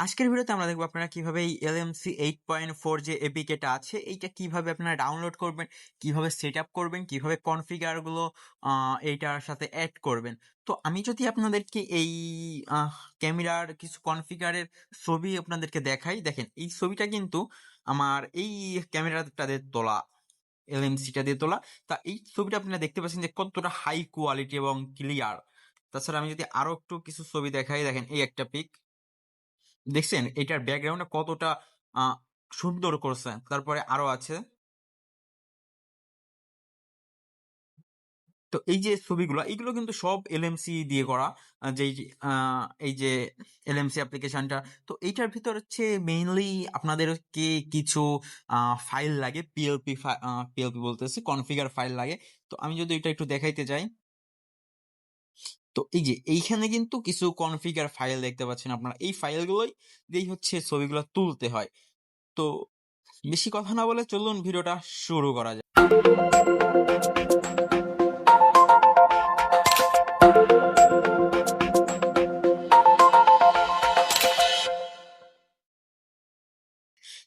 আজকের ভিডিওতে আমরা দেখবো আপনারা কিভাবে এই LMC 8.4 যে এপিকেটা আছে এইটা কিভাবে আপনারা ডাউনলোড করবেন, কিভাবে সেট আপ করবেন, কিভাবে কনফিগার গুলো এইটার সাথে অ্যাড করবেন। তো আমি যদি আপনাদেরকে এই ক্যামেরার কিছু কনফিগারের ছবি আপনাদেরকে দেখাই, দেখেন এই ছবিটা কিন্তু আমার এই ক্যামেরাটাতে তোলা, LMCটা দিয়ে তোলা। তা এই ছবিটা আপনারা দেখতে পাচ্ছেন যে কতটা হাই কোয়ালিটি এবং ক্লিয়ার। তাছাড়া আমি যদি আরো একটু কিছু ছবি দেখাই, দেখেন এই একটা পিক দেখছেন এটার ব্যাকগ্রাউন্ডটা কতটা আহ, সুন্দর করছে। তারপরে আরো আছে, তো এই যে ছবিগুলো এইগুলো কিন্তু সব এলএমসি দিয়ে করা। যেই এই যে এলএমসি অ্যাপ্লিকেশনটা, তো এইটার ভিতর হচ্ছে মেইনলি আপনাদেরকে কিছু ফাইল লাগে, পিএলপি বলতেছে, কনফিগার ফাইল লাগে। তো আমি যদি এটা একটু দেখাইতে যাই, তো এই যে এইখানে কিন্তু কিছু কনফিগার ফাইল দেখতে পাচ্ছেন আপনারা, এই ফাইলগুলোই দিয়েই হচ্ছে ছবিগুলো তুলতে হয়। তো বেশি কথা না বলে চলুন ভিডিওটা শুরু করা যাক।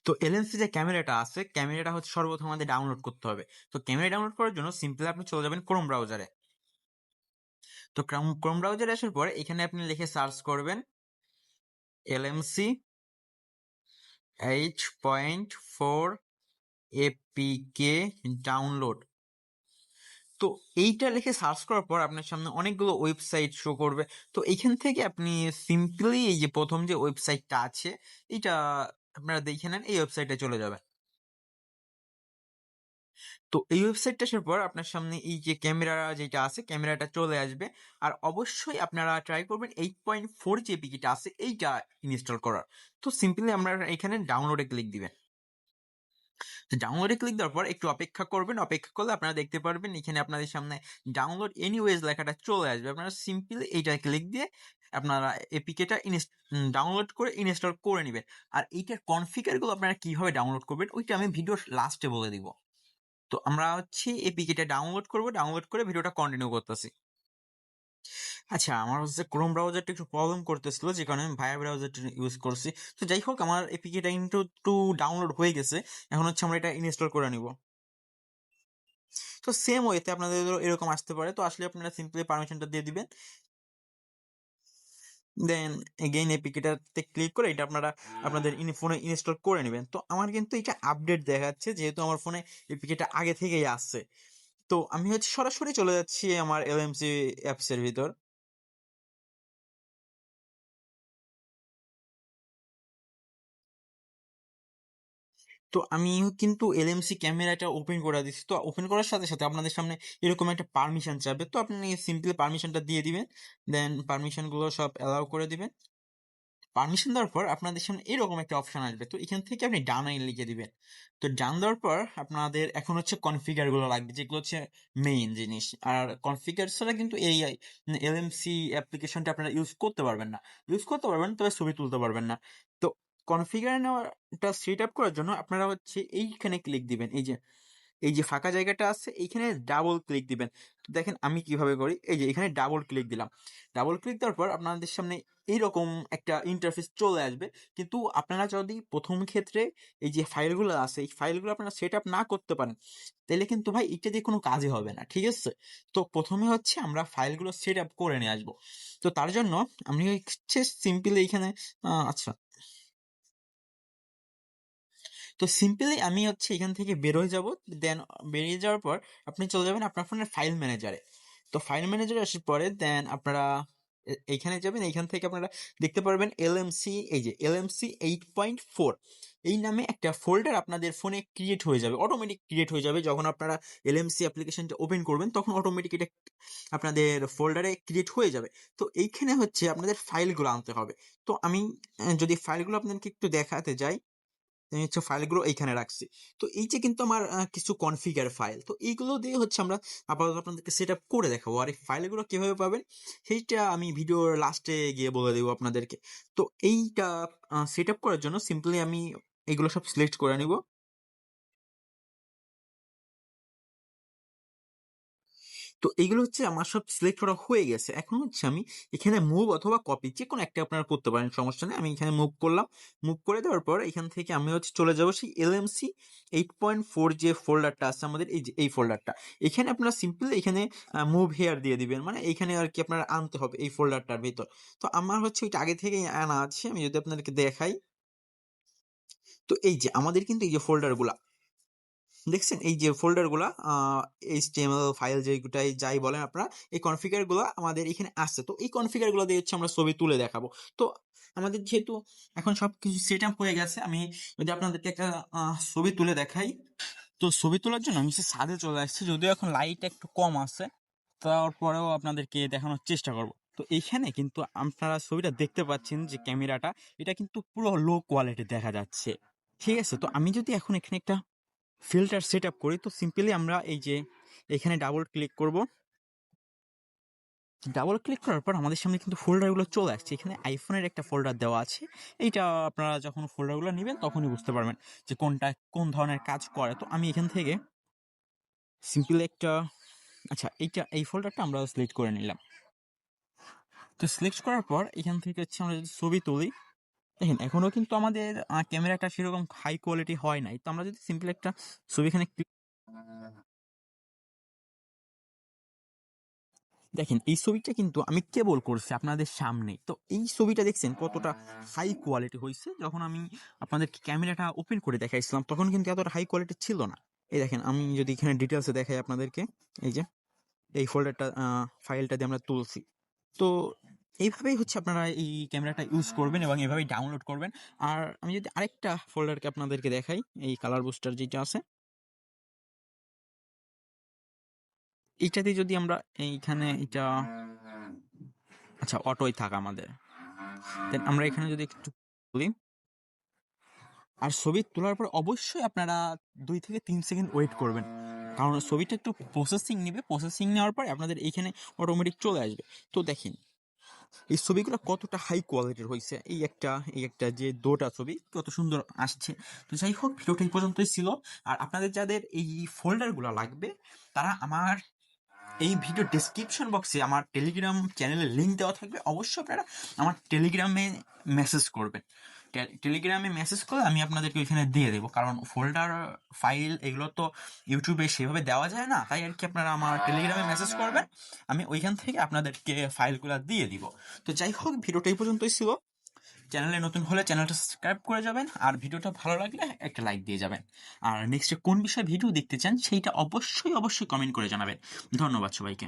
তো এলএনসি যে ক্যামেরাটা আছে, ক্যামেরাটা হচ্ছে সর্বপ্রথম আমাদের ডাউনলোড করতে হবে। তো ক্যামেরা ডাউনলোড করার জন্য সিম্পলি আপনি চলে যাবেন ক্রোম ব্রাউজারে। তো ক্রোম ব্রাউজারে আসার পরে এখানে আপনি লিখে সার্চ করবেন এলএমসি 8.4 এপিকে ডাউনলোড। তো এইটা লিখে সার্চ করার পর আপনার সামনে অনেকগুলো ওয়েবসাইট শো করবে। তো এইখান থেকে আপনি সিম্পলি এই যে প্রথম যে ওয়েবসাইটটা আছে এইটা আপনারা দেখে নেন, এই ওয়েবসাইটে চলে যাবেন। তো এই ওয়েবসাইটটা আসার পর আপনার সামনে এই যে ক্যামেরা যেটা আছে ক্যামেরাটা চলে আসবে। আর অবশ্যই আপনারা ট্রাই করবেন 8.4 যে পিকিটা আছে এইটা ইনস্টল করার। তো সিম্পলি আমরা এখানে ডাউনলোডে ক্লিক দিবেন। তো ডাউনলোডে ক্লিক দেওয়ার পর একটু অপেক্ষা করবেন, অপেক্ষা করলে আপনারা দেখতে পারবেন এখানে আপনাদের সামনে ডাউনলোড এনিওয়েজ লেখাটা চলে আসবে। আপনারা সিম্পলি এইটা ক্লিক দিয়ে আপনারা এপিকেটা ডাউনলোড করে ইনস্টল করে নেবেন। আর এইটার কনফিগারগুলো আপনারা কিভাবে ডাউনলোড করবেন ওইটা আমি ভিডিওর লাস্টে বলে দিব। তো আমরা হচ্ছে এপিকেটা ডাউনলোড করব, ডাউনলোড করে ভিডিওটা কন্টিনিউ করতেছি। আচ্ছা, আমার হচ্ছে ক্রোম ব্রাউজারটা একটু প্রবলেম করতেছিল, যে কারণে আমি ভায়া ব্রাউজারটা ইউজ করছি। তো যাই হোক, আমার এপিকেটা কিন্তু একটু ডাউনলোড হয়ে গেছে। এখন হচ্ছে আমরা এটা ইনস্টল করে নিব। তো সেম ওয়েতে আপনাদের এরকম আসতে পারে। তো আসলে আপনারা সিম্পলি পারমিশনটা দিয়ে দিবেন, দেন এগেইন এপিকেটাতে ক্লিক করে এটা আপনারা আপনাদের ফোনে ইনস্টল করে নেবেন। তো আমার কিন্তু এটা আপডেট দেখাচ্ছে, যেহেতু আমার ফোনে এপিকেটা আগে থেকেই আসছে। তো আমি হচ্ছে সরাসরি চলে যাচ্ছি আমার এলএমসি অ্যাপস এর ভিতর। তো আমি কিন্তু এলএমসি ক্যামেরাটা ওপেন করে দিচ্ছি। তো ওপেন করার সাথে সাথে আপনাদের সামনে এরকম একটা পারমিশন চাবে। তো আপনি সিম্পলি পারমিশনটা দিয়ে দিবেন, দেন পারমিশনগুলো সব অ্যালাউ করে দিবেন। পারমিশন দেওয়ার পর আপনাদের সামনে এরকম একটা অপশন আসবে। তো এখান থেকে আপনি ডানে লিখে দিবেন। তো ডান দেওয়ার পর আপনাদের এখন হচ্ছে কনফিগার গুলো লাগবে, যেগুলো হচ্ছে মেইন জিনিস। আর কনফিগার ছাড়া কিন্তু এই এলএমসি অ্যাপ্লিকেশনটা আপনারা ইউজ করতে পারবেন না। ইউজ করতে পারবেন, তবে ছবি তুলতে পারবেন না। তো কনফিগার নেওয়াটা সেট আপ করার জন্য আপনারা হচ্ছে এইখানে ক্লিক দিবেন। এই যে ফাঁকা জায়গাটা আছে এইখানে ডাবল ক্লিক দিবেন। তো দেখেন আমি কিভাবে করি, এই যে এখানে ডাবল ক্লিক দিলাম। ডাবল ক্লিক দেওয়ার পর আপনাদের সামনে এইরকম একটা ইন্টারফেস চলে আসবে। কিন্তু আপনারা যদি প্রথম ক্ষেত্রে এই যে ফাইলগুলো আছে এই ফাইলগুলো আপনারা সেট আপ না করতে পারেন, তাহলে কিন্তু ভাই এটা দিয়ে কোনো কাজই হবে না, ঠিক আছে? তো প্রথমে হচ্ছে আমরা ফাইলগুলো সেট আপ করে নিয়ে আসবো। তো তার জন্য আমি হচ্ছে সিম্পলি এইখানে আচ্ছা, তো সিম্পলি আমি হচ্ছে এখান থেকে বের হয়ে যাব। দেন বেরিয়ে যাওয়ার পর আপনি চলে যাবেন আপনার ফোনের ফাইল ম্যানেজারে। তো ফাইল ম্যানেজারে আসার পরে দেন আপনারা এইখানে যাবেন। এইখান থেকে আপনারা দেখতে পারবেন এলএমসি, এই যে এলএমসি 8.4 এই নামে একটা ফোল্ডার আপনাদের ফোনে ক্রিয়েট হয়ে যাবে, অটোমেটিক ক্রিয়েট হয়ে যাবে। যখন আপনারা এলএমসি অ্যাপ্লিকেশনটা ওপেন করবেন তখন অটোমেটিক এটা আপনাদের ফোল্ডারে ক্রিয়েট হয়ে যাবে। তো এইখানে হচ্ছে আপনাদের ফাইলগুলো আনতে হবে। তো আমি যদি ফাইলগুলো আপনাদেরকে একটু দেখাতে যাই, আমি হচ্ছে ফাইলগুলো এইখানে রাখছি। তো এই যে কিন্তু আমার কিছু কনফিগার ফাইল, তো এইগুলো দিয়ে হচ্ছে আমরা আপাতত আপনাদেরকে সেট আপ করে দেখাবো। আর এই ফাইলগুলো কিভাবে পাবেন সেইটা আমি ভিডিওর লাস্টে গিয়ে বলে দেবো আপনাদেরকে। তো এইটা সেট আপ করার জন্য সিম্পলি আমি এগুলো সব সিলেক্ট করে নিব। তো এইগুলো হচ্ছে আমার সব সিলেক্ট করা হয়ে গেছে। এখন হচ্ছে আমি এখানে মুভ অথবা কপি যেকোনো একটা আপনারা করতে পারেন, সমস্যা নেই। আমি এখানে মুভ করলাম। মুভ করে দেওয়ার পর এখান থেকে আমি হচ্ছে চলে যাব সেই LMC 8.4 যে ফোল্ডারটা আছে আমাদের, এই যে এই ফোল্ডারটা। এখানে আপনারা সিম্পল এখানে মুভ হেয়ার দিয়ে দিবেন। মানে এইখানে আর কি আপনারা আনতে হবে এই ফোল্ডারটার ভিতর। তো আমার হচ্ছে ওইটা আগে থেকেই আনা আছে। আমি যদি আপনাদেরকে দেখাই, তো এই যে আমাদের কিন্তু এই যে ফোল্ডারগুলা দেখছেন, এই যে ফোল্ডারগুলা HTML ফাইল যেটাই যাই বলেন আপনারা, এই কনফিগারগুলো আমাদের এখানে আছে। তো এই কনফিগারগুলো দিয়ে হচ্ছে আমরা ছবি তুলে দেখাবো। তো আমাদের যেহেতু এখন সবকিছু সেট আপ হয়ে গেছে, আমি যদি আপনাদেরকে একটা ছবি তুলে দেখাই। তো ছবি তোলার জন্য আমি ছাদে চলে আসছি, যদিও এখন লাইট একটু কম আছে, তারপরেও আপনাদেরকে দেখানোর চেষ্টা করব। তো এইখানে কিন্তু আপনারা ছবিটা দেখতে পাচ্ছেন যে ক্যামেরাটা, এটা কিন্তু পুরো লো কোয়ালিটি দেখা যাচ্ছে। ঠিক আছে, তো আমি যদি এখন এখানে একটা ফিল্টার সেট আপ করি, তো সিম্পলি আমরা এই যে এখানে ডাবল ক্লিক করব। ডাবল ক্লিক করার পর আমাদের সামনে কিন্তু ফোল্ডারগুলো চলে আসছে। এখানে আইফোনের একটা ফোল্ডার দেওয়া আছে। এইটা আপনারা যখন ফোল্ডারগুলো নেবেন তখনই বুঝতে পারবেন যে কোনটা কোন ধরনের কাজ করে। তো আমি এখান থেকে সিম্পলি একটা, আচ্ছা এইটা এই ফোল্ডারটা আমরা সিলেক্ট করে নিলাম। তো সিলেক্ট করার পর এখান থেকে হচ্ছে আমরা যদি ছবি তুলি, দেখেন এখনো কিন্তু আমাদের ক্যামেরাটা সেরকম হাই কোয়ালিটি হয় নাই। তো আমরা যদি সিম্পল একটা ছবি এখানে দেখেন, এই ছবিটা কিন্তু আমি কেবল করছি আপনাদের সামনে। তো এই ছবিটা দেখছেন কতটা হাই কোয়ালিটি হয়েছে। যখন আমি আপনাদেরকে ক্যামেরাটা ওপেন করে দেখাইছিলাম তখন কিন্তু এতটা হাই কোয়ালিটি ছিল না। এই দেখেন, আমি যদি এখানে ডিটেলসে দেখাই আপনাদেরকে, এই যে এই ফোল্ডারটা ফাইলটা দিয়ে আমরা তুলছি। তো এইভাবেই হচ্ছে আপনারা এই ক্যামেরাটা ইউজ করবেন এবং এভাবেই ডাউনলোড করবেন। আর আমি যদি আরেকটা ফোল্ডারকে আপনাদেরকে দেখাই, এই কালার বুস্টার যেটা আছে, এইটাতে যদি আমরা এইখানে এটা, আচ্ছা অটোই থাক আমাদের, দেন আমরা এখানে যদি একটু বলি, আর ছবি তোলার পর অবশ্যই আপনারা 2 থেকে 3 সেকেন্ড ওয়েট করবেন, কারণ ছবিটা একটু প্রসেসিং নেবে। প্রসেসিং নেওয়ার পরে আপনাদের এইখানে অটোমেটিক চলে আসবে। তো দেখেন এই ছবিগুলো কতটা হাই কোয়ালিটির হয়েছে। এই একটা যে দুটা ছবি কত সুন্দর আসছে। তো যাই হোক, ভিডিওটা এই পর্যন্তই ছিল। আর আপনাদের যাদের এই ফোল্ডারগুলো লাগবে, তারা আমার এই ভিডিও ডেসক্রিপশন বক্সে আমার টেলিগ্রাম চ্যানেলের লিঙ্ক দেওয়া থাকবে। অবশ্যই আপনারা আমার টেলিগ্রামে মেসেজ করবেন। টেলিগ্রামে মেসেজ করে আমি আপনাদেরকে ওইখানে দিয়ে দেবো, কারণ ফোল্ডার ফাইল এগুলো তো ইউটিউবে সেভাবে দেওয়া যায় না। তাই আর কি আপনারা আমার টেলিগ্রামে মেসেজ করবেন, আমি ওইখান থেকে আপনাদেরকে ফাইলগুলো দিয়ে দিব। তো যাই হোক, ভিডিওটা এই পর্যন্তই ছিল। চ্যানেলে নতুন হলে চ্যানেলটা সাবস্ক্রাইব করে যাবেন, আর ভিডিওটা ভালো লাগলে একটা লাইক দিয়ে যাবেন। আর নেক্সটে কোন বিষয়ে ভিডিও দেখতে চান সেইটা অবশ্যই অবশ্যই কমেন্ট করে জানাবেন। ধন্যবাদ সবাইকে।